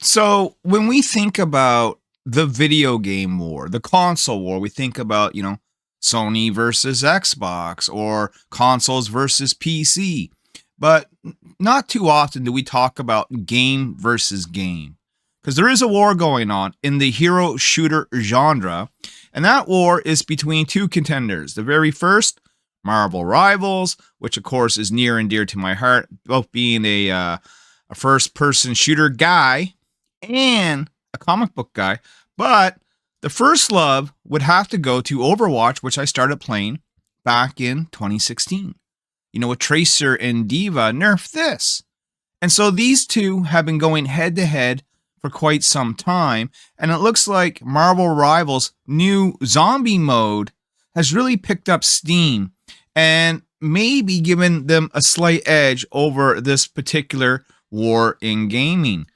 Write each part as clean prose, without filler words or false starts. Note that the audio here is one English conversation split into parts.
So when we think about the video game war, the console war, we think about, Sony versus Xbox or consoles versus PC. But not too often do we talk about game versus game. Because there is a war going on in the hero shooter genre, and that war is between two contenders. The very first, Marvel Rivals, which of course is near and dear to my heart, both being a first person shooter guy and a comic book guy. But the first love would have to go to Overwatch, which I started playing back in 2016. With Tracer and Diva, nerf this. And so these two have been going head to head for quite some time. And it looks like Marvel Rivals' new zombie mode has really picked up steam and maybe given them a slight edge over this particular war in gaming.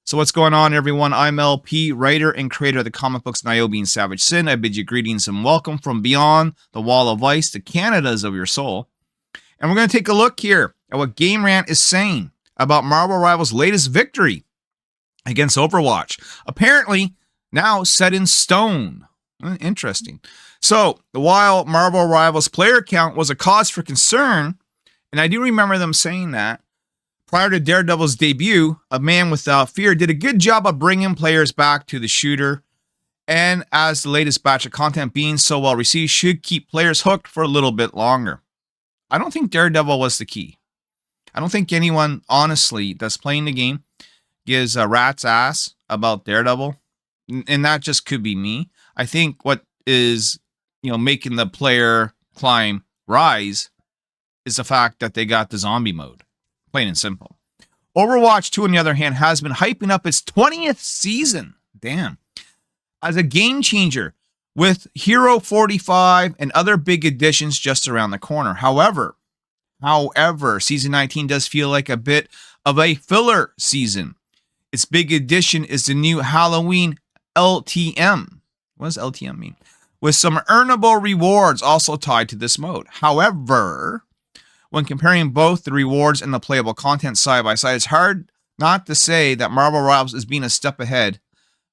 So what's going on, everyone? I'm LP, writer and creator of the comic books Nyobi and Savage Syn. I bid you greetings and welcome from beyond the wall of ice to Canada's of your soul. And we're going to take a look here at what Game Rant is saying about Marvel Rivals' latest victory against Overwatch. Apparently now set in stone. Interesting. So while Marvel Rivals' player count was a cause for concern, and I do remember them saying that, prior to Daredevil's debut, A Man Without Fear did a good job of bringing players back to the shooter. And as the latest batch of content being so well received, should keep players hooked for a little bit longer. I don't think Daredevil was the key. I don't think anyone, honestly, that's playing the game gives a rat's ass about Daredevil. And that just could be me. I think what is, making the player climb rise is the fact that they got the zombie mode. Plain and simple. Overwatch 2, on the other hand, has been hyping up its 20th season. Damn. As a game changer with Hero 45 and other big additions just around the corner. However, Season 19 does feel like a bit of a filler season. Its big addition is the new Halloween LTM. What does LTM mean? With some earnable rewards also tied to this mode. However, when comparing both the rewards and the playable content side by side, it's hard not to say that Marvel Rivals is being a step ahead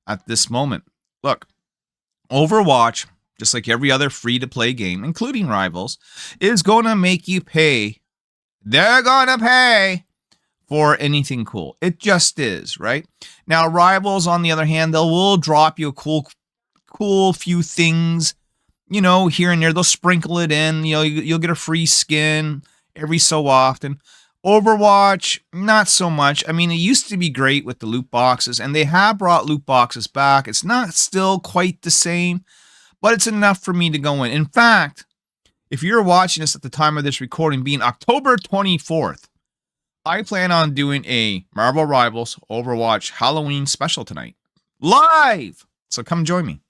at this moment. Look, Overwatch, just like every other free-to-play game, including Rivals, is going to make you pay. They're going to pay for anything cool. It just is, right? Now, Rivals, on the other hand, they will drop you a cool few things, here and there. They'll sprinkle it in. You'll get a free skin every so often. Overwatch, not so much. I mean, it used to be great with the loot boxes, and they have brought loot boxes back. It's not still quite the same, but it's enough for me to go in. In fact, if you're watching this at the time of this recording, being October 24th, I plan on doing a Marvel Rivals Overwatch Halloween special tonight. Live! So come join me.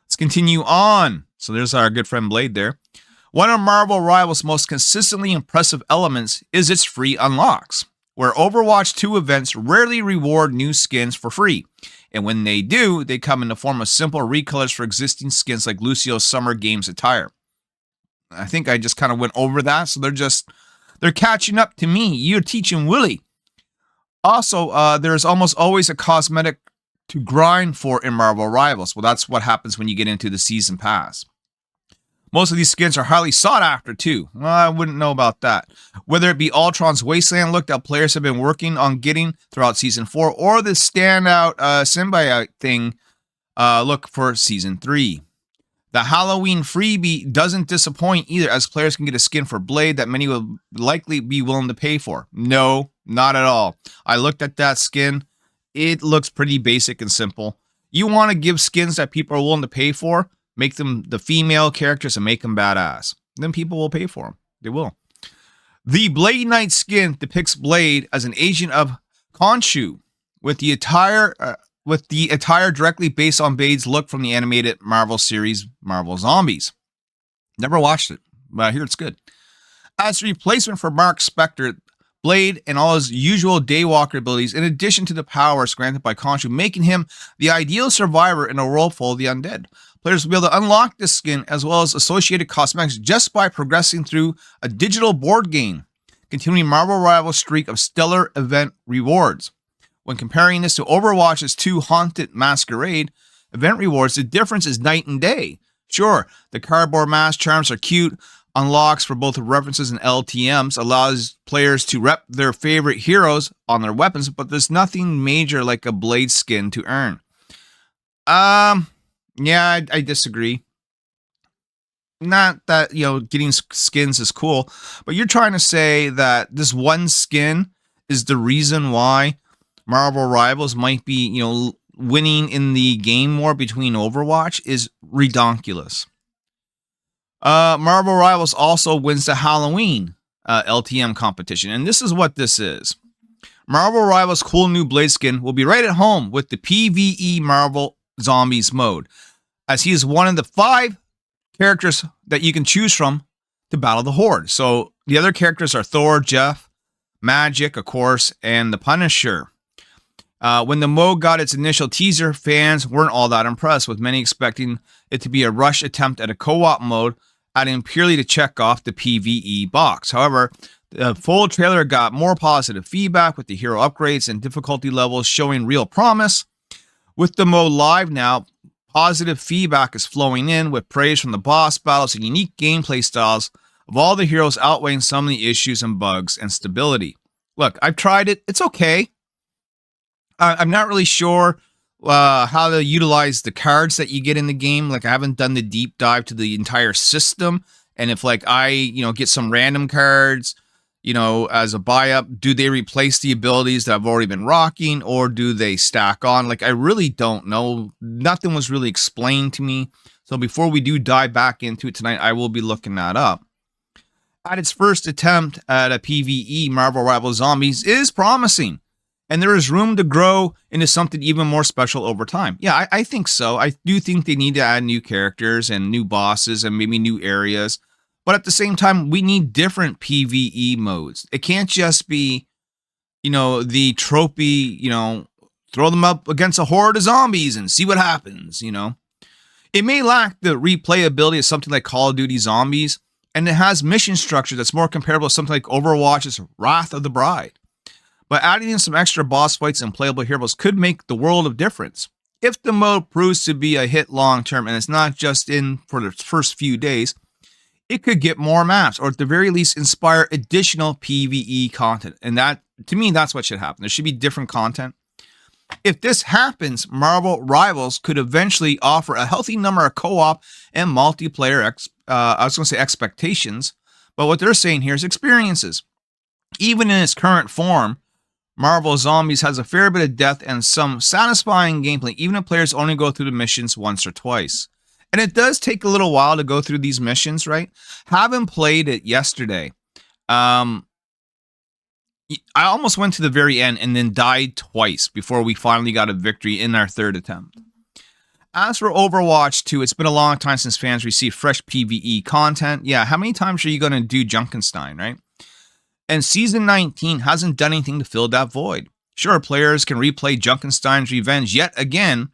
Let's continue on. So there's our good friend Blade there. One of Marvel Rivals' most consistently impressive elements is its free unlocks, where Overwatch 2 events rarely reward new skins for free. And when they do, they come in the form of simple recolors for existing skins like Lucio's Summer Games attire. I think I just kind of went over that, so they're catching up to me. You're teaching Willie. Also, there's almost always a cosmetic to grind for in Marvel Rivals. Well, that's what happens when you get into the season pass. Most of these skins are highly sought after too. Well, I wouldn't know about that. Whether it be Ultron's Wasteland look that players have been working on getting throughout Season 4, or the standout symbiote thing look for Season 3. The Halloween freebie doesn't disappoint either, as players can get a skin for Blade that many will likely be willing to pay for. No, not at all. I looked at that skin. It looks pretty basic and simple. You want to give skins that people are willing to pay for? Make them the female characters and make them badass. Then people will pay for them. They will. The Blade Knight skin depicts Blade as an agent of Khonshu, with the attire directly based on Blade's look from the animated Marvel series Marvel Zombies. Never watched it, but I hear it's good. As a replacement for Mark Spector, Blade and all his usual Daywalker abilities, in addition to the powers granted by Khonshu, making him the ideal survivor in a world full of the undead. Players will be able to unlock this skin as well as associated cosmetics just by progressing through a digital board game, continuing Marvel Rivals' streak of stellar event rewards. When comparing this to Overwatch's 2 Haunted Masquerade event rewards, the difference is night and day. Sure, the cardboard mask charms are cute, unlocks for both references and LTMs, allows players to rep their favorite heroes on their weapons, but there's nothing major like a blade skin to earn. Yeah, I disagree. Not that, getting skins is cool, but you're trying to say that this one skin is the reason why Marvel Rivals might be, winning in the game war between Overwatch is redonkulous. Marvel Rivals also wins the Halloween LTM competition, and this is what this is. Marvel Rivals' cool new blade skin will be right at home with the PvE Marvel Zombies mode, as he is one of the 5 characters that you can choose from to battle the Horde. So the other characters are Thor, Jeff, Magic, of course, and the Punisher. When the mode got its initial teaser, fans weren't all that impressed, with many expecting it to be a rush attempt at a co-op mode, adding purely to check off the PvE box. However, the full trailer got more positive feedback, with the hero upgrades and difficulty levels showing real promise. With the mode live now, positive feedback is flowing in, with praise from the boss battles and unique gameplay styles of all the heroes outweighing some of the issues and bugs and stability. Look, I've tried it. It's okay. I'm not really sure how to utilize the cards that you get in the game. Like, I haven't done the deep dive to the entire system. And if I get some random cards, as a buy up, do they replace the abilities that I've already been rocking, or do they stack on? I really don't know. Nothing was really explained to me. So before we do dive back into it tonight, I will be looking that up. At its first attempt at a PvE, Marvel Rivals Zombies is promising, and there is room to grow into something even more special over time. Yeah, I think so. I do think they need to add new characters and new bosses and maybe new areas. But at the same time, we need different PvE modes. It can't just be, the tropey, throw them up against a horde of zombies and see what happens, It may lack the replayability of something like Call of Duty Zombies, and it has mission structure that's more comparable to something like Overwatch's Wrath of the Bride. But adding in some extra boss fights and playable heroes could make the world of difference. If the mode proves to be a hit long term and it's not just in for the first few days, it could get more maps, or at the very least inspire additional PvE content. And that, to me, that's what should happen. There should be different content. If this happens, Marvel Rivals could eventually offer a healthy number of co-op and multiplayer expectations, but what they're saying here is experiences. Even in its current form, Marvel Zombies has a fair bit of depth and some satisfying gameplay, even if players only go through the missions once or twice. And it does take a little while to go through these missions, right? Having played it yesterday, I almost went to the very end and then died twice before we finally got a victory in our third attempt. As for Overwatch 2, it's been a long time since fans received fresh PvE content. Yeah, how many times are you going to do Junkenstein, right? And Season 19 hasn't done anything to fill that void. Sure, players can replay Junkenstein's revenge yet again,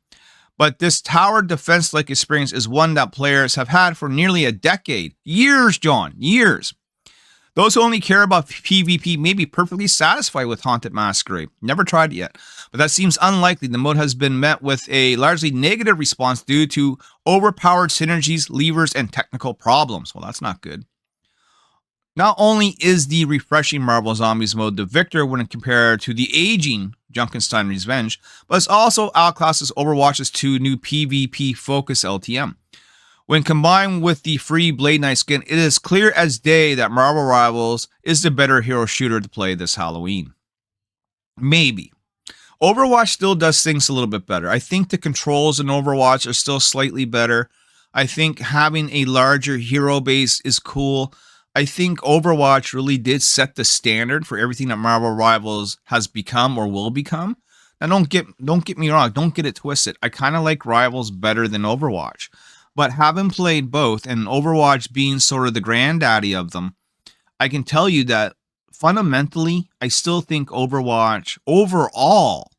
but this tower defense-like experience is one that players have had for nearly a decade. Years, John, years. Those who only care about PvP may be perfectly satisfied with Haunted Masquerade. Never tried it yet, but that seems unlikely. The mode has been met with a largely negative response due to overpowered synergies, levers, and technical problems. Well, that's not good. Not only is the refreshing Marvel Zombies mode the victor when compared to the aging Junkenstein Revenge, but it's also outclasses Overwatch's 2 new PvP focus LTM. When combined with the free Blade Knight skin, it is clear as day that Marvel Rivals is the better hero shooter to play this Halloween. Maybe. Overwatch still does things a little bit better. I think the controls in Overwatch are still slightly better. I think having a larger hero base is cool. I think Overwatch really did set the standard for everything that Marvel Rivals has become or will become. Now, don't get me wrong. Don't get it twisted. I kind of like Rivals better than Overwatch. But having played both, and Overwatch being sort of the granddaddy of them, I can tell you that fundamentally, I still think Overwatch overall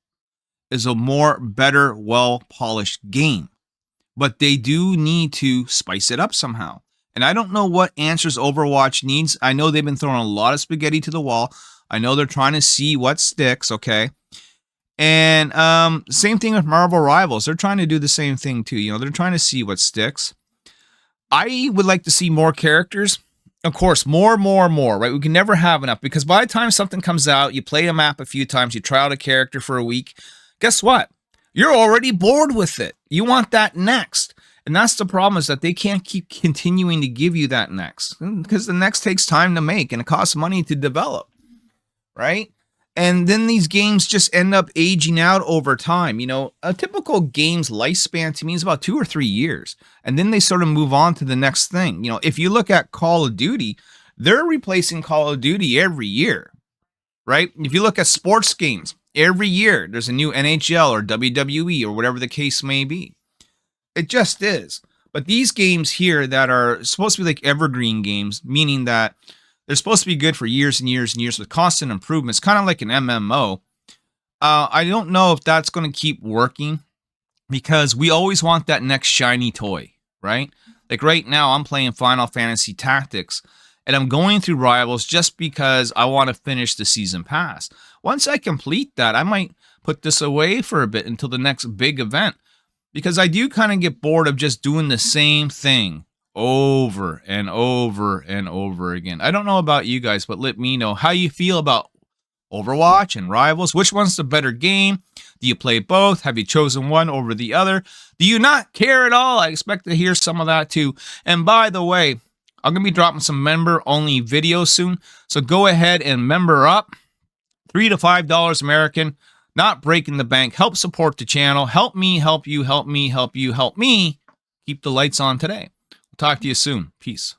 is a better, well-polished game. But they do need to spice it up somehow. And I don't know what answers Overwatch needs. I know they've been throwing a lot of spaghetti to the wall. I know they're trying to see what sticks, okay? And same thing with Marvel Rivals. They're trying to do the same thing too. You know, they're trying to see what sticks. I would like to see more characters. Of course, more, right? We can never have enough, because by the time something comes out, you play a map a few times, you try out a character for a week, guess what? You're already bored with it. You want that next. And that's the problem, is that they can't keep continuing to give you that next, because the next takes time to make and it costs money to develop, right? And then these games just end up aging out over time. You know, a typical game's lifespan to me is about 2 or 3 years. And then they sort of move on to the next thing. You know, if you look at Call of Duty, they're replacing Call of Duty every year, right? If you look at sports games, every year there's a new NHL or WWE or whatever the case may be. It just is. But these games here that are supposed to be like evergreen games, meaning that they're supposed to be good for years and years and years with constant improvements, kind of like an MMO. I don't know if that's going to keep working, because we always want that next shiny toy, right? Like right now, I'm playing Final Fantasy Tactics, and I'm going through Rivals just because I want to finish the season pass. Once I complete that, I might put this away for a bit until the next big event, because I do kind of get bored of just doing the same thing over and over and over again. I don't know about you guys, but let me know how you feel about Overwatch and Rivals. Which one's the better game? Do you play both? Have you chosen one over the other? Do you not care at all? I expect to hear some of that too. And by the way, I'm going to be dropping some member-only videos soon, so go ahead and member up. $3 to $5 American. Not breaking the bank. Help support the channel. Help me, help you, help me, help you, help me keep the lights on today. Talk to you soon. Peace.